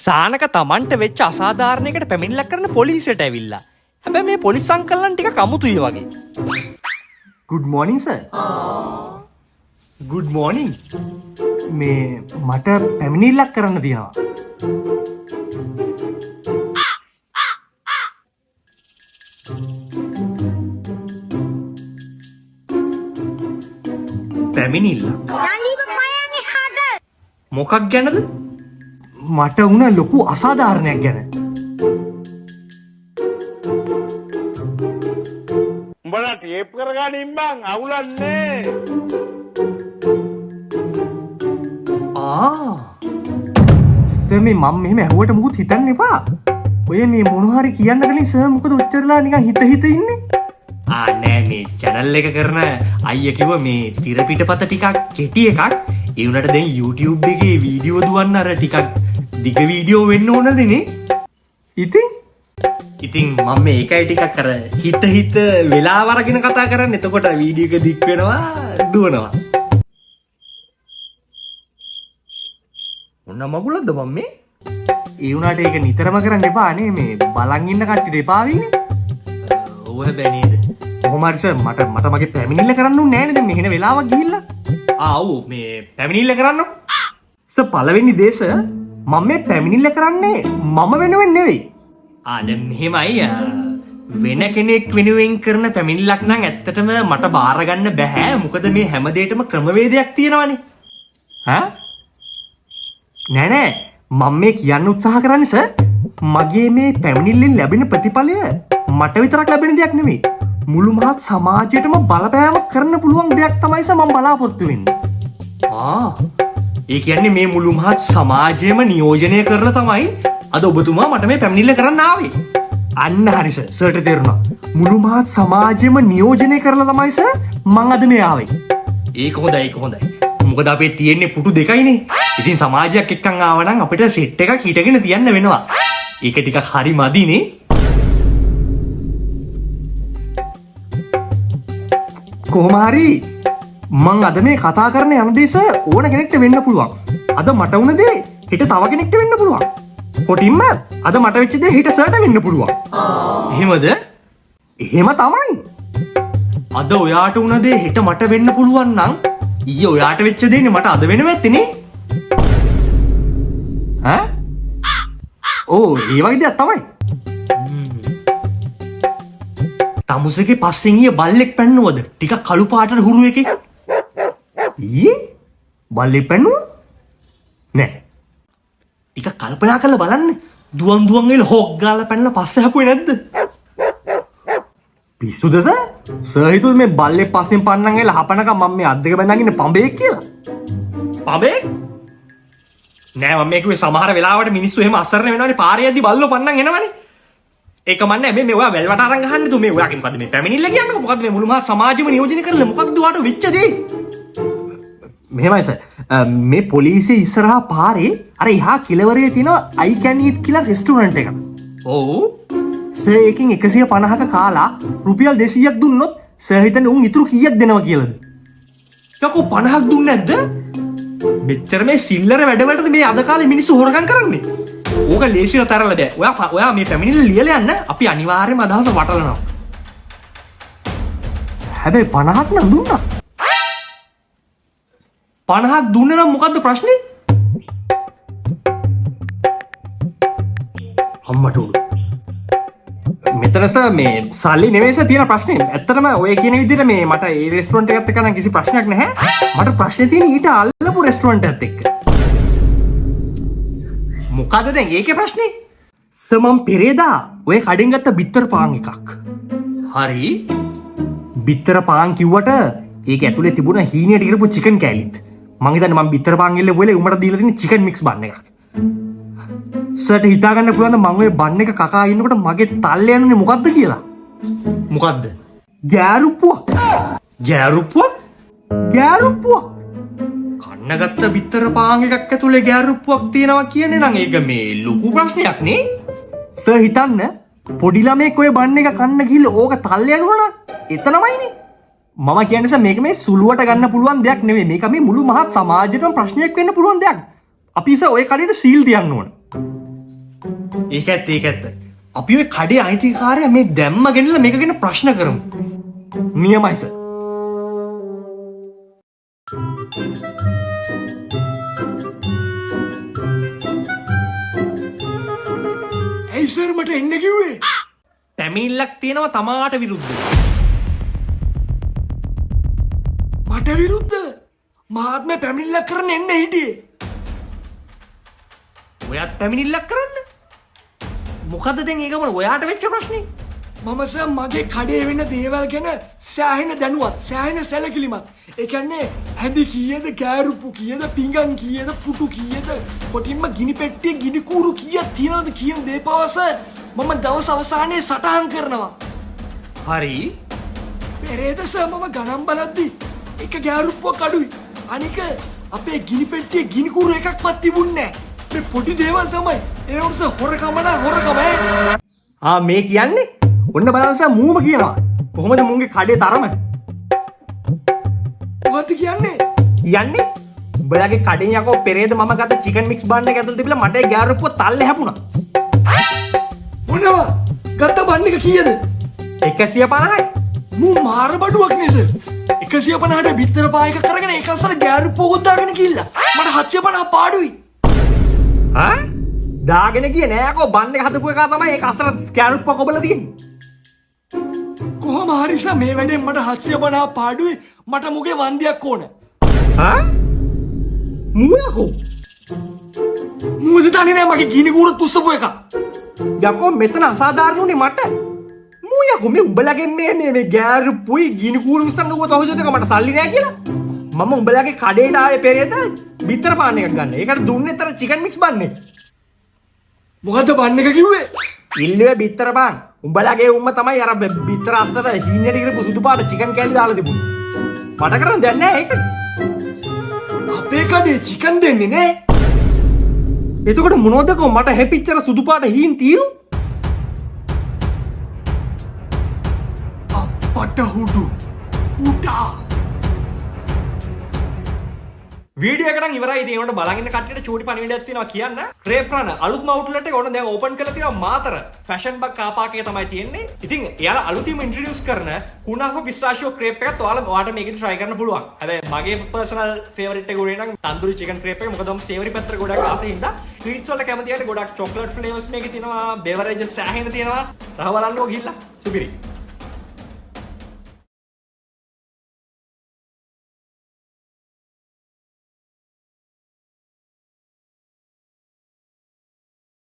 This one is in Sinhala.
සානක තමන්ට වෙච්ච අසාධාරණයකට පැමිණිල්ලක් කරන පොලිසියට ඇවිල්ලා. හැබැයි මේ පොලිස් අංකල්ලන් ටික කමුතුයි වගේ. good morning sir. good morning. මේ මට පැමිණිල්ලක් කරන්න තියෙනවා. පැමිණිල්ල. මොකක් ගැනද? මට වුණ ලොකු අසාධාරණයක් ගැන. උඹලා ටේප් කරගන්න ඉම්බන් අවුලන්නේ. සර් මේ මම මෙහෙම ඇහුවට මුකුත් හිතන්න එපා. ඔය මේ මොන හරි කියන්න කලින් සර් මොකද උච්චරලා නිකන් හිත ඉන්නේ? නෑ මේ channel එක කරන අයියා කිව්ව මේ තිර පිටපත ටිකක් කෙටි එකක්. ඒ උනට දැන් YouTube එකේ වීඩියෝ දුවන්න අර ටිකක් දිග වීඩියෝ වෙන්න ඕනදනේ. ඉතින් මම මේකයි ටිකක් අර හිත වෙලාව අරගෙන කතා කරන්නේ. එතකොට වීඩියෝ එක දික් වෙනවා දුවනවා. මොන මගුලක්ද මම මේ? ඒ උනාට ඒක නිතරම කරන්න එපා නේ. මේ බලන් ඉන්න කට්ටියට එපා වෙන්නේ. ඔව් හැබැයි නේද? කොහොම හරි සර් මට මගේ පැමිණිල්ල කරන්න ඕනේ නෑනේ. දැන් මෙහෙන වෙලාවක් ගිහිල්ලා. ඔව් මේ පැමිණිල්ල කරන්නකො. සර් පළවෙනි දේ සර් මම මේ පැමිණිල්ල කරන්නේ මම වෙනුවෙන් නෙවෙයි. දැන් මෙහෙමයි වෙන කෙනෙක් වෙනුවෙන් කරන පැමිණිල්ලක් නම් ඇත්තටම මට බාර ගන්න බෑ. මොකද මේ හැම දෙයකම ක්‍රමවේදයක් තියෙනවානේ. නෑ මම මේ කියන්න උත්සාහ කරන්නේ සර් මගේ මේ පැමිණිල්ලෙන් ලැබෙන ප්‍රතිඵලය මට විතරක් ලැබෙන දෙයක් නෙමෙයි. මුළු මහත් සමාජයටම බලපෑම කරන්න පුළුවන් දෙයක් තමයි සර් මම බලාපොරොත්තු වෙන්නේ. ඒ කියන්නේ මේ මුළු මහත් සමාජයම නියෝජනය කරලා තමයි අද ඔබතුමා මට මේ පැමිණිල්ල කරන්න ආවේ. අන්න හරි සර්. සර්ට තේරුණා. මුළු මහත් සමාජයම නියෝජනය කරලා තමයි සර් මම අද මේ ආවේ. ඒක හොඳයි. මොකද අපේ තියෙන්නේ පුටු දෙකයිනේ. ඉතින් සමාජයක් එක්කන් ආවනම් අපිට සෙට් එකක් හිටගෙන තියන්න වෙනවා. ඒක ටිකක් හරි මදිනේ. කොහොම හරි මං අද මේ කතා කරන යන දේ සර් ඕන කෙනෙක්ට වෙන්න පුළුවන්. අද මට වුණ දේ හෙට තව කෙනෙක්ට වෙන්න පුළුවන්. කොටින්ම අද මට වෙච්ච දේ හෙට සර්ට වෙන්න පුළුවන්. එහෙමද? එහෙම තමයි. අද ඔයාට වුණ දේ හෙට මට වෙන්න පුළුවන් නම් ඊයේ ඔයාට වෙච්ච දේනේ මට අද වෙනව ඇත්තනේ. ඒ වගේ දෙයක් තමයි. තමුසේගේ පස්සෙන් ඊයේ බල්ලෙක් පැන්නවද? ටිකක් කළු පාටට හුරු එකේ. බල්ලෙක් පැන්නුවා? නෑ. ටිකක් කල්පනා කරලා බලන්න. දුවන් වෙල හොක් ගාලා පැනලා පස්සේ හපුවේ නැද්ද? පිස්සුද සර්? සර් හිතුවේ මේ බල්ලෙක් පස්සෙන් පන්නන් ඇවිල්ලා හපනකම් මම මේ අත් දෙක බැඳන් ඉන්නේ පඹෙක් කියලා. පඹෙක්? නෑ මම මේ කිව්වේ සමහර වෙලාවට මිනිස්සු එහෙම අසරණ වෙනවනේ පාරේ යද්දි බල්ලෝ පන්නන් එනවනේ. ඒක මන්නේ මේ ඔයා වැල්වට අරන් ගහන්නේ තු මේ ඔයාගේ මොකද්ද මේ පැමිණිල්ල කියන්නේ මොකද්ද මේ මුළු මහත් සමාජෙම නියෝජනය කරලා මොකක්ද ඔයාට වෙච්ච දේ? මෙහෙමයි සර් මේ පොලිසිය ඉස්සරහා පාරේ අර එහා කිලවරේ තියෙන I can eat කියලා රෙස්ටුරන්ට් එක. ඔව්. සර් එකකින් 150ක කාලා රුපියල් 200ක් දුන්නොත් සර් හිතන්නේ උන් ඉතුරු කීයක් දෙනවා කියලාද? යකෝ 50ක් දුන්නේ නැද්ද? මෙච්චර මේ සිල්ලර වැඩවලටද මේ අද කාලේ මිනිස්සු හොරගම් කරන්නේ? ඕක ලේසියට තරලා බෑ. ඔයා මේ පැමිණිල්ල ලියලා යන්න අපි අනිවාර්යයෙන්ම අදහස වටලනවා. හැබැයි 50ක් නම් දුන්නා. 50ක් දුන්නේ නම් මොකද්ද ප්‍රශ්නේ? අම්මට උඩු. මෙතන සර් මේ සල්ලි නෙවෙයි සර් තියෙන ප්‍රශ්නේ. ඇත්තටම ඔය කියන විදිහට මේ මට ඒ රෙස්ටුරන්ට් එකත් එක්ක නම් කිසි ප්‍රශ්නයක් නැහැ. මට ප්‍රශ්නේ තියෙන්නේ ඊට අල්ලපු රෙස්ටුරන්ට් එකත් එක්ක. මොකද දැන් ඒකේ ප්‍රශ්නේ? සර් මම පෙරේදා ඔය කඩෙන් ගත්ත බිත්තර පාන් එකක්. හරි. බිත්තර පාන් කිව්වට ඒක ඇතුලේ තිබුණ හීනියට ඉරපු චිකන් කෑලිත්. මං හිතන්නේ මම බිත්තර පාන් ගෙල්ලේ ඔයලා උඹට දීලා තියෙන චිකන් මික්ස් බන් එකක්. සර්ට හිතා ගන්න පුළුවන්ද මම ඔය බන් එක කකා ඉන්නකොට මගේ තල්ලේ යන්නේ මොකද්ද කියලා? මොකද්ද? ගෑරුප්පුවක්. ගෑරුප්පුවක්? ගෑරුප්පුවක්. කන්නගත්ත බිත්තර පාන් එකක් ඇතුලේ ගෑරුප්පුවක් තියෙනවා කියන්නේ නම් ඒක මේ ලොකු ප්‍රශ්නයක් නේ. සර් හිතන්න පොඩි ළමෙක් ඔය බන් එක කන්න ගිහලා ඕක තල්ලේ යනවා නම් එතනමයිනේ. මම කියන්නේ සර් මේක මේ සුළුවට ගන්න පුළුවන් දෙයක් නෙවෙයි. මේක මේ මුළු මහත් සමාජයටම ප්‍රශ්නයක් වෙන්න පුළුවන් දෙයක්. අපි සර් ඔය කඩේට සීල් තියන්න ඕන. ඒක ඇත්ත. අපි ඔය කඩේ අයිතිකාරයා මේ දැම්ම ගෙනලා මේක ගැන ප්‍රශ්න කරමු. නියමයි සර්. ඇයි සර් මට එන්න කිව්වේ? පැමිණිල්ලක් තියෙනවා තමාට විරුද්ධව. මට විරුද්ධව? මාත් මේ පැමිණිල්ලක් කරන්න එන්න හිටියේ. ඔයත් පැමිණිල්ලක් කරන්න? මොකද දැන් ඒක මොන ඔයාට වෙච්ච ප්‍රශ්නේ? මම සර් මගේ කඩේ වෙන දේවල් ගැන සෑහෙන දැනුවත් සෑහෙන සැලකිලිමත්. ඒ කියන්නේ හැඳි කීයද, කෑරුප්පු කීයද, පිඟන් කීයද, පුටු කීයද, කොටින්ම ගිනි පෙට්ටිය ගිනි කූරු කීයක් තියනවද කියන දේ පවස මම දවස් අවසානයේ සටහන් කරනවා. හරි. පෙරේද සර් මම ගණන් බලද්දි එක කෑරුප්පුවක් අඩුයි. අනික අපේ ගිනි පෙට්ටියේ ගිනි කූරු එකක්වත් තිබුණේ නැහැ. මේ පොඩි දේවල් තමයි. ඒ වගේ හොරකම මේ කියන්නේ ඔන්න බලන්න සර් මූම කියනවා. කොහොමද මුන්ගේ කඩේ තරම? මොකද්ද කියන්නේ? යන්නේ උඹලගේ කඩේ යකෝ පෙරේද මම ගත්ත චිකන් මික්ස් බන් එක ඇතුළේ තිබිලා මට ඒ ගෑරුප්පුව තල්ලේ හැපුණා. මොනවා? ගත්ත බන් එක කීයද? 150යි. මූ මාර බඩුවක් නේද? 150ට බිත්තර පායක කරගෙන ඒක අස්සර ගෑරුප්පුවක් දාගෙන ගිහිල්ලා. මට 750 පාඩුයි. දාගෙන ගියේ නෑ යකෝ බන් එක හදපු එක තමයි ඒක අස්සර ගෑරුප්පුව කොබලා තියෙන්නේ. කොහොම හරි සර් මේ වැඩෙන් මට 750 පාඩුයි. මට මුගේ වන්දියක් ඕන. මූ යකෝ මූද දන්නේ නෑ මගේ ගිනි කූර තුස්සපු එක. යකෝ මෙතන අසාධාරණ උනේ මට. මූ යකෝ මේ උඹලගේ මේ ගෑරුප්පුයි ගිනි කූර උස්සන්න ගිහුවා තවජොත් එක මට සල්ලි නෑ කියලා. මම උඹලගේ කඩේට ආවේ පෙරේද බිත්තර පාන් එකක් ගන්න. ඒකට දුන්නේ තර චිකන් මික්ස් බන් එක. මොකද්ද බන් එක කිව්වේ? ඉල්ලුවේ බිත්තර පාන්. උඹලගේ උම්ම තමයි අර බිත්තර අත්තට හීනෙට ඉරපු සුදු පාට චිකන් කෑලි දාලා තිබුණේ. මට කරන්න දෙයක් නෑ ඒක. අපේ කඩේ චිකන් දෙන්නේ නෑ. එතකොට මොනවද කො මට හැපිච්චර සුදු පාට හීන් තීරු? අපට හුඩු. උඩා. වීඩියෝ එක නම් ඉවරයි. ඉතින් ඒකට බලන් ඉන්න කට්ටියට චූටි පණිවිඩයක් තියෙනවා කියන්න. ක්‍රේප්‍රණ අලුත්ම අවුට්ලට් එක ඕන දැන් ඕපන් කරලා තියෙනවා මාතර. ෆැෂන් බක් කාර් පාක් එක තමයි තියෙන්නේ. ඉතින් එයාලා අලුතින්ම ඉන්ට්‍රොඩියුස් කරන කුනාෆා පිස්තාෂියෝ ක්‍රේප් එකත් ඔයාලට මේකෙන් try කරන්න පුළුවන්. හැබැයි මගේ පර්සනල් ෆේවරිට් එක උනේ නම් තන්දූරි චිකන් ක්‍රේප් එක. මොකද මම සේවරි පැත්තට ගොඩක් ආසයි හින්දා. ස්වීට්ස් වලට කැමති අයට ගොඩක් චොක්ලට් ෆ්ලේවර්ස් මේකේ තියෙනවා. බෙවරේජස් සෑහෙන තියෙනවා. රහ බලන්නකෝ ගිහිල්ලා. සුපිරි.